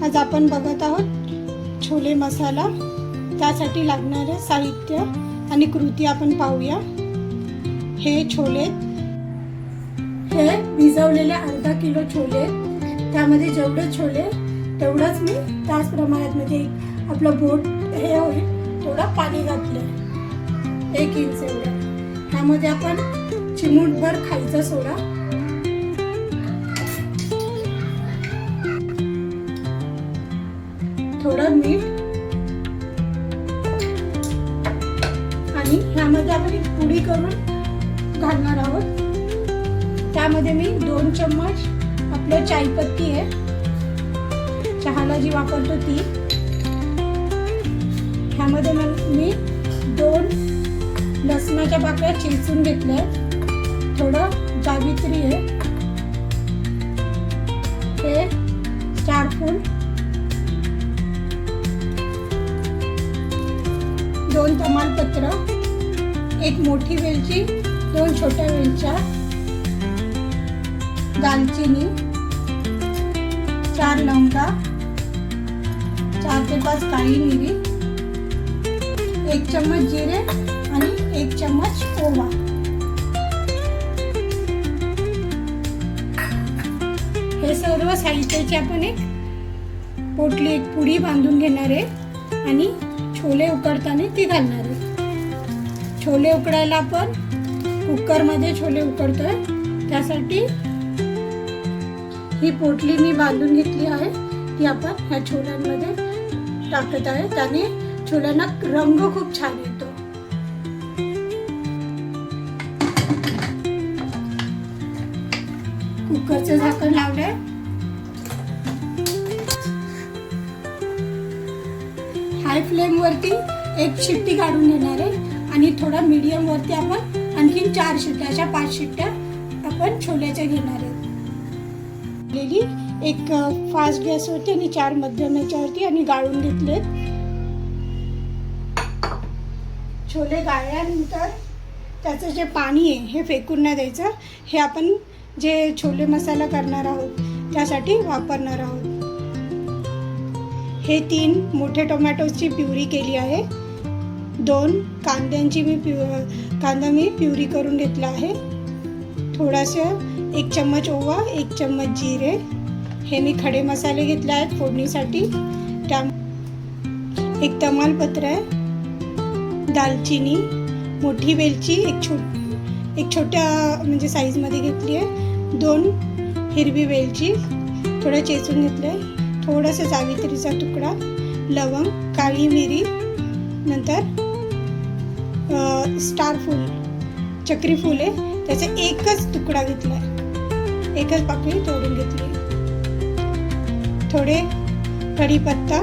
आज आपण बघत आहोत छोले मसाला। त्यासाठी लागणारे साहित्य आणि कृती आपण पाहूया। हे छोले, हे भिजवलेले अर्धा किलो छोले। त्यामध्ये जेवढे छोले तेवढंच मी त्याच प्रमाणात, म्हणजे आपलं बोट हे होईल तेवढं पाणी घातलं, 1 इंच एवढं। त्यामध्ये आपण चिमूटभर खायचा सोडा, थोडं मीठ आणि ह्यामध्ये आपण एक पुडी करून घालणार आहोत। त्यामध्ये मी 2 चम्मच आपलं चायपत्ती आहे, चहाला जी वापरतो ती। ह्यामध्ये मी 2 लसणाच्या पाकळ्या चेचून घेतल्या, थोडं जावित्री आहे, हे 4 फूल, 2 तमालपत्र, 1 मोठी वेलची, 2 छोट्या वेलच्या, दालचिनी, 4 लवंगा, 4 ते 5 काळी मिरी, 1 चम्मच जिरे आणि 1 चम्मच ओवा। हे सर्व साहित्याची आपण एक पोटली, एक पुडी बांधून घेणार आहे आणि छोले उकडताना ती घालणार आहे। छोले उकडायला आपण कुकरमध्ये छोले उकडतोय, त्यासाठी ही पोटली मी बांधून घेतली आहे, ती आपण ह्या छोल्यांमध्ये टाकत आहे। त्याने छोल्यांना रंग खूप छान येतो। कुकरचं झाकण लावलंय, हाय फ्लेम वरती 1 शिट्टी काढून घेणार आहे आणि थोडा मीडियम वरती आपण आणखीन 4 शिट्ट्या, अशा 5 शिट्ट्या आपण छोल्याच्या घेणार आहे। एक फास्ट गॅसवरती आणि 4 मध्यम याच्यावरती आणि गाळून घेतलेत। छोले गाळल्यानंतर त्याचं जे पाणी आहे हे फेकून नाही द्यायचं, हे आपण जे छोले मसाला करणार आहोत त्यासाठी वापरणार आहोत। हे 3 मोठे टोमॅटोची प्युरी केली आहे, 2 कांद्यांची कांदा मी प्युरी करून घेतला आहे, थोडासा 1 चम्मच ओवा, 1 चम्मच जिरे, हे मी खडे मसाले घेतले आहेत फोडणीसाठी। त्या 1 तमालपत्र आहे, दालचिनी, मोठी वेलची एक छोट्या म्हणजे साईजमध्ये घेतली आहे, 2 हिरवी वेलची थोडं चेचून घेतलं आहे, थोडंसं जावित्रीचा तुकडा, लवंग, काळी मिरी, नंतर स्टार फूल, चक्री फूल आहे, त्याचा 1च तुकडा घेतला आहे, 1च पाकळी तोडून घेतली, थोडे कढीपत्ता,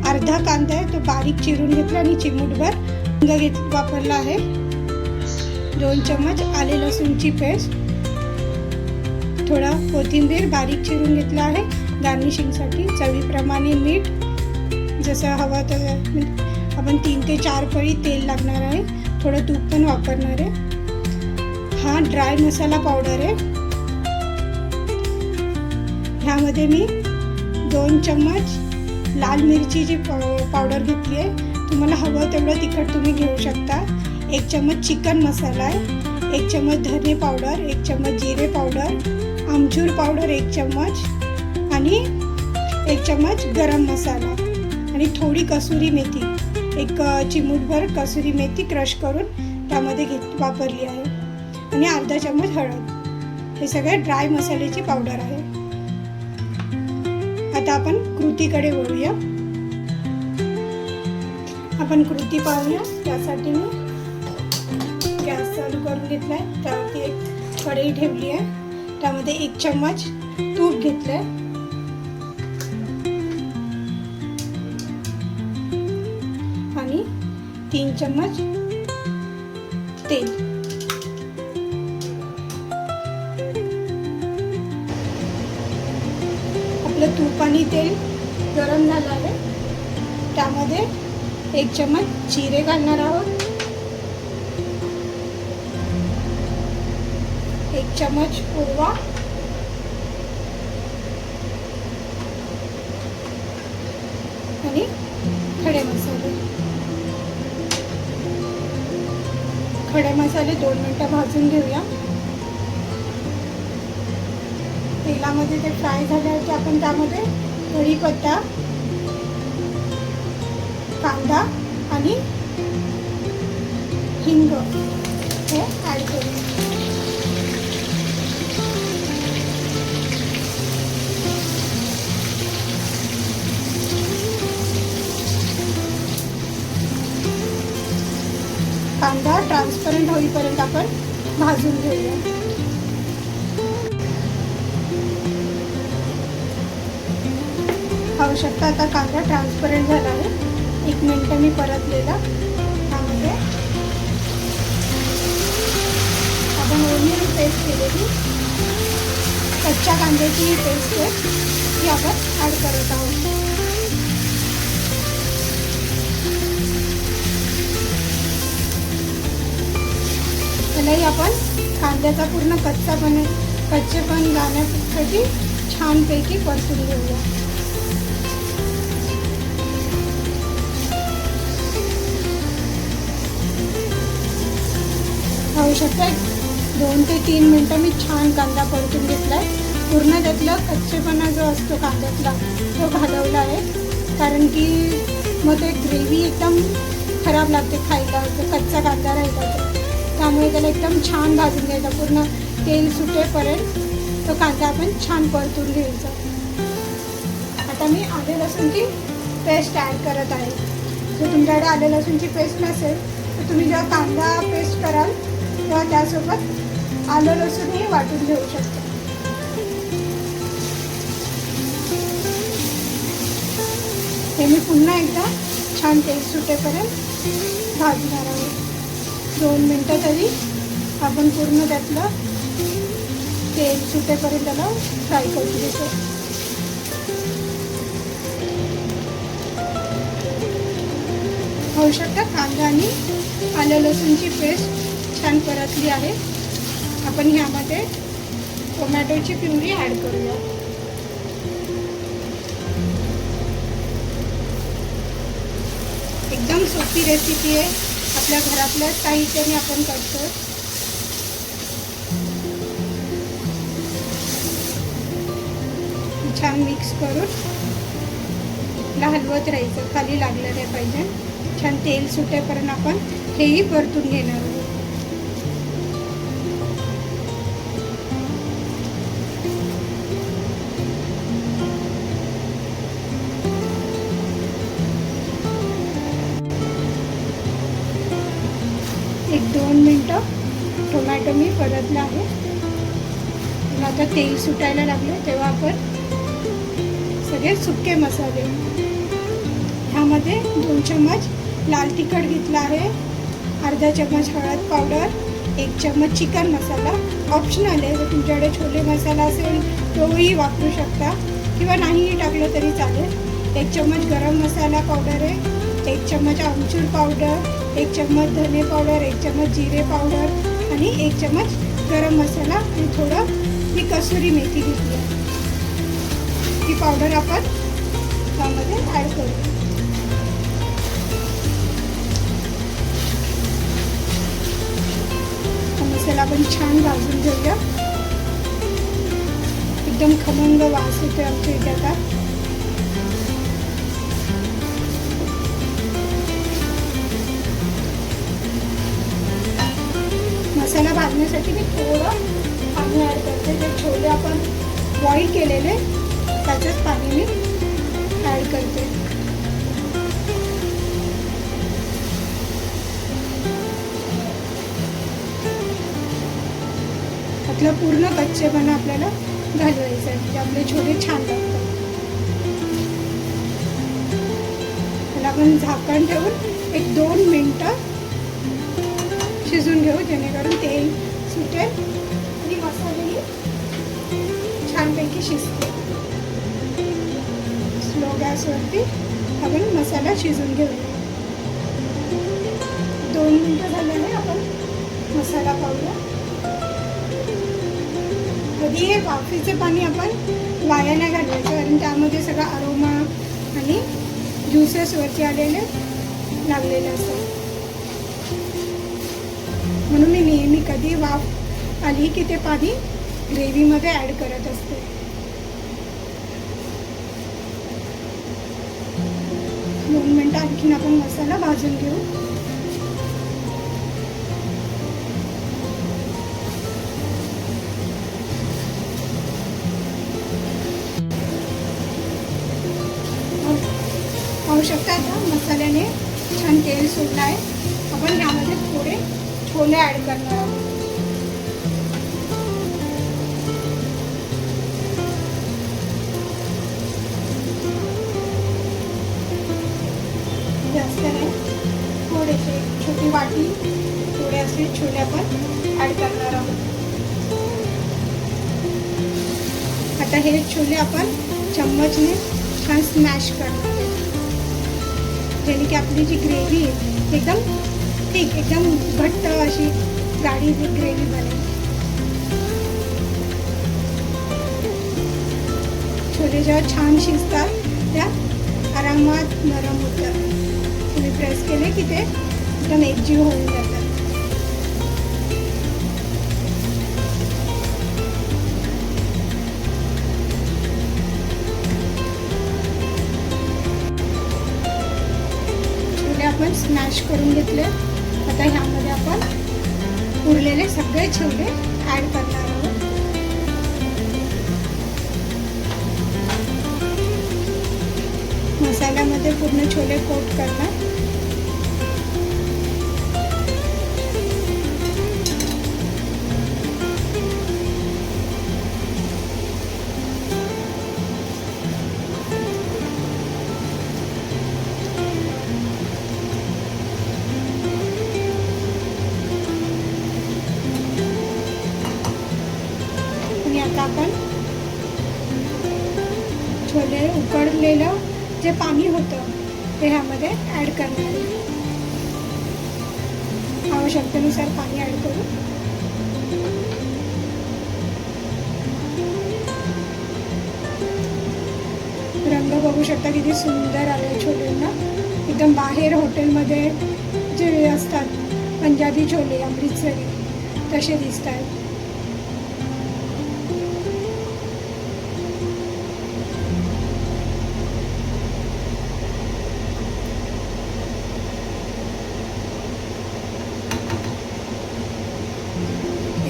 अर्धा कांदा आहे तो बारीक चिरून घेतला आणि चिमूटभर हिंग वापरला आहे, 2 चम्मच आले लसूणची पेस्ट, थोडा कोथिंबीर बारीक चिरून घेतला आहे गार्निशिंगसाठी, चवीप्रमाणे मीठ, जसं हवं तर आपण 3 ते 4 पळी तेल लागणार आहे, थोडं तूप पण वापरणार आहे। हा ड्राय मसाला पावडर आहे, ह्यामध्ये मी 2 चम्मच लाल मिरचीची पावडर घेतली आहे, तुम्हाला हवं तेवढं तिखट तुम्ही घेऊ शकता। 1 चम्मच चिकन मसाला आहे, 1 चम्मच धने पावडर, 1 चम्मच जिरे पावडर, आमचूर पावडर 1 चम्मच आणि 1 चम्मच गरम मसाला आणि थोडी कसुरी मेथी, 1 चिमूटभर कसुरी मेथी क्रश करून त्यामध्ये वापरली आहे आणि अर्धा चम्मच हळद। हे सगळे ड्राय मसाल्याची पावडर आहे। आता आपण कृतीकडे वळूया, आपण कृती पाहूया। त्यासाठी मी गॅस चालू करून घेतलाय, त्यावरती एक कढई ठेवली आहे, त्यामध्ये 1 चम्मच तूप घेतलंय आणि 3 चम्मच तेल। आपलं तूप आणि तेल गरम झालं आहे, त्यामध्ये 1 चम्मच जिरे घालणार आहोत, 1 चम्मच ओवा, आणि खडे मसाले. खडे मसाले 2 मिनटं भाजून घेऊया. तेलामध्ये ते फ्राय झाल्यावर आपण त्यामध्ये कढीपत्ता, कांदा आणि हिंग हे ॲड करू. कांदा ट्रान्सपरंट होईपर्यंत आपण भाजून घेऊया. पाहू शकता आता कांदा ट्रान्सपरंट झाला आहे. 1 मिनिट मी परतलेला. त्यामध्ये आपण ओनियन पेस्ट केलेली कच्च्या कांद्याची ही पेस्ट आहे ती आपण ॲड करत आहोत. त्यालाही आपण कांद्याचा पूर्ण कच्चेपण जाण्यासाठी छानपैकी परतून घेऊया. पाहू शकता 2 ते 3 मिनटं मी छान कांदा परतून घेतला आहे. पूर्ण त्यातला कच्चेपणा जो असतो कांद्यातला तो घालवला आहे, कारण की मग ते ग्रेव्ही एकदम खराब लागते खायला, कच्चा कांदा राहिला तर. त्यामुळे त्याला एकदम छान भाजून घ्यायचा. पूर्ण तेल सुटेपर्यंत तो कांदा आपण छान परतून घ्यायचा. आता मी आले लसूणची पेस्ट ॲड करत आहे. जर तुमच्याकडे आले लसूणची पेस्ट नसेल तर तुम्ही जेव्हा कांदा पेस्ट कराल तेव्हा त्यासोबत आलं लसूणही वाटून घेऊ शकता. हे मी पुन्हा एकदा छान तेल सुटेपर्यंत भाजणार आहोत. 2 मिनटं तरी आपण पूर्ण त्यातलं तेल सुटेपर्यंत त्याला फ्राय करून घेतो. होऊ शकतं कांदा आणि आलं लसूणची पेस्ट छान परतली आहे. आपण ह्यामध्ये टोमॅटोची प्युरी ॲड करूया. एकदम सोपी रेसिपी आहे. आपल्या घरातल्या साहित्याने आपण करतो. छान मिक्स करून हलवत राहायचं, खाली लागलं नाही पाहिजे. छान तेल सुटेपर्यंत आपण हेही परतून घेणार आहोत. एक 2 मिनटं टोमॅटो मी परतला आहे. आता तेल सुटायला लागलं तेव्हा आपण सगळे सुके मसाले, ह्यामध्ये 2 चम्मच लाल तिखट घेतला आहे, अर्धा चम्मच हळद पावडर, 1 चम्मच चिकन मसाला. ऑप्शनल आहे. जर तुमच्याकडे छोले मसाला असेल तोही वापरू शकता किंवा नाहीही टाकलं तरी चालेल. 1 चम्मच गरम मसाला पावडर आहे, 1 चम्मच आमचूर पावडर, 1 चम्मच धने पावडर, 1 चम्मच जिरे पावडर आणि 1 चम्मच गरम मसाला आणि थोडं मी कसुरी मेथी घेतली आहे. ही पावडर आपण त्यामध्ये ॲड करू. हा मसाला आपण छान भाजून घेऊया. एकदम खमंग वास येतोय आमच्या इथे आता. मसाला भाजण्यासाठी मी थोडं पाणी ॲड करते. जे छोले आपण बॉईल केलेले त्याचंच पाणी मी ॲड करते. त्यातलं पूर्ण कच्चेपणा आपल्याला घालवायचं आहे, म्हणजे आपले छोले छान लागतात. त्याला आपण झाकण ठेवून एक 2 मिनटं शिजून घेऊ, जेणेकरून तेल सुटेल आणि मसालेही छानपैकी शिजते. स्लो गॅसवरती आपण मसाला शिजून घेऊया. 2 मिनटं झाल्याने आपण मसाला पाहूया. कधी हे वाफेचं पाणी आपण वाया नाही घालवायचं, कारण त्यामध्ये सगळा अरोमा आणि ज्युसेस वरती आलेले लागलेले असतात. म्हणून मी नेहमी कधी वाफ आली की ते पाणी ग्रेव्हीमध्ये ॲड करत असते. दोन मिनटं आणखीन आपण मसाला भाजून घेऊ. पाहू शकता आता मसाल्याने छान तेल सुटलं आहे. आपण यामध्ये थोडे छोले ॲड करणार आहोत. जास्त नाही, थोडेसे छोटी वाटी थोडे असे छोले आपण ॲड करणार आहोत. आता हे छोले आपण चम्मचने छान स्मॅश करणार आहे, जेणे की आपली जी ग्रेव्ही आहे एकदम ठीक, एकदम घट्ट अशी गाढी ग्रेव्ही बनेल. छोले जेव्हा छान शिजतात त्या आरामात नरम होतात. तुम्ही प्रेस केले की ते एकदम एकजीव होऊन जातात. आपण स्मॅश करून घेतले. आता ह्यामध्ये आपण उरलेले सगळे छोले ॲड करणार आहोत. मसाल्यामध्ये पूर्ण छोले कोट करणार. आता आपण छोले उकडलेलं जे पाणी होतं ते ह्यामध्ये ॲड करणार आहे. आवश्यकतेनुसार पाणी ॲड करू. रंग बघू शकता किती सुंदर आले छोलेंना. एकदम बाहेर हॉटेलमध्ये जे असतात पंजाबी छोले अमृतसरी तसे दिसत आहेत.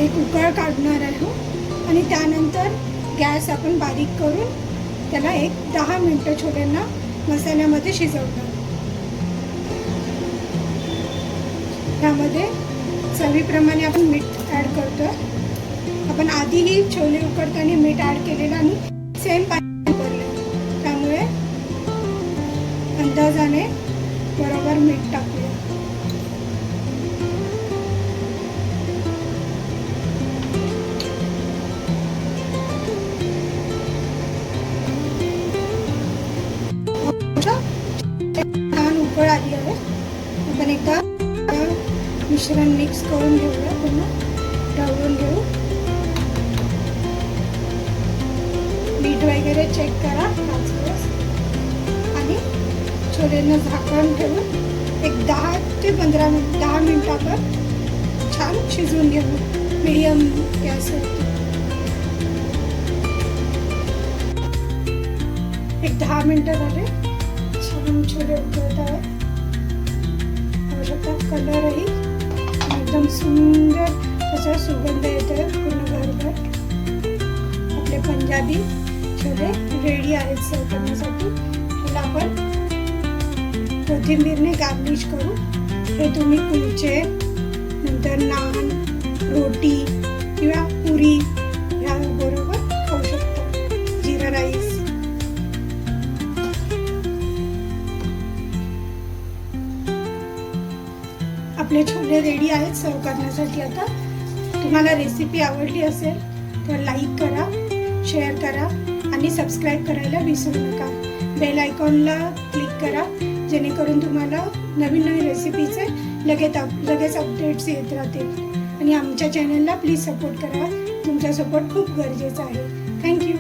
एक उकळ काढणार आहोत आणि त्यानंतर गॅस आपण बारीक करून त्याला एक 10 मिनिटं छोल्यांना मसाल्यामध्ये शिजवणार. त्यामध्ये चवीप्रमाणे आपण मीठ ॲड करतो. आपण आधीही छोले उकडताना मीठ ॲड केलेलं आणि सेम पाणी वापरलं, त्यामुळे अंदाजाने बरोबर मीठ टाकूया. छान उकळ आली आहे. आपण एकदा मिश्रण मिक्स करून घेऊया, पुन्हा ढवळून घेऊ. मीठ वगैरे चेक करा आणि छोलेंना झाकण ठेवून एक 10 ते 15 मिनिट 10 मिनिटं आपण छान शिजवून घेऊ मीडियम गॅसवरती. एक 10 मिनिटं झाले. छान छोले उकळत आहेत. कलरही एकदम सुंदर त्याचा सुगंध येतोय पूर्ण घरभर. आपले पंजाबी छोले रेडी आहेत सर्व करण्यासाठी. ह्याला आपण कोथिंबीरने गार्निश करू. हे तुम्ही कुलचे, नंतर नान, रोटी किंवा पुरी याबरोबर खाऊ शकता. जिरा राईस. आपले छोले रेडी आहेत सर्व करण्यासाठी. आता तुम्हाला रेसिपी आवडली असेल तर लाईक करा, शेअर करा आणि सबस्क्राईब करायला विसरू नका. बेल आयकॉनला क्लिक करा, जेणेकरून तुम्हाला नवीन नवीन रेसिपीचे लगेच अपडेट्स येत राहतील. आणि आमच्या चॅनलला प्लीज सपोर्ट करा. तुमचा सपोर्ट खूप गरजेचा आहे. थँक्यू.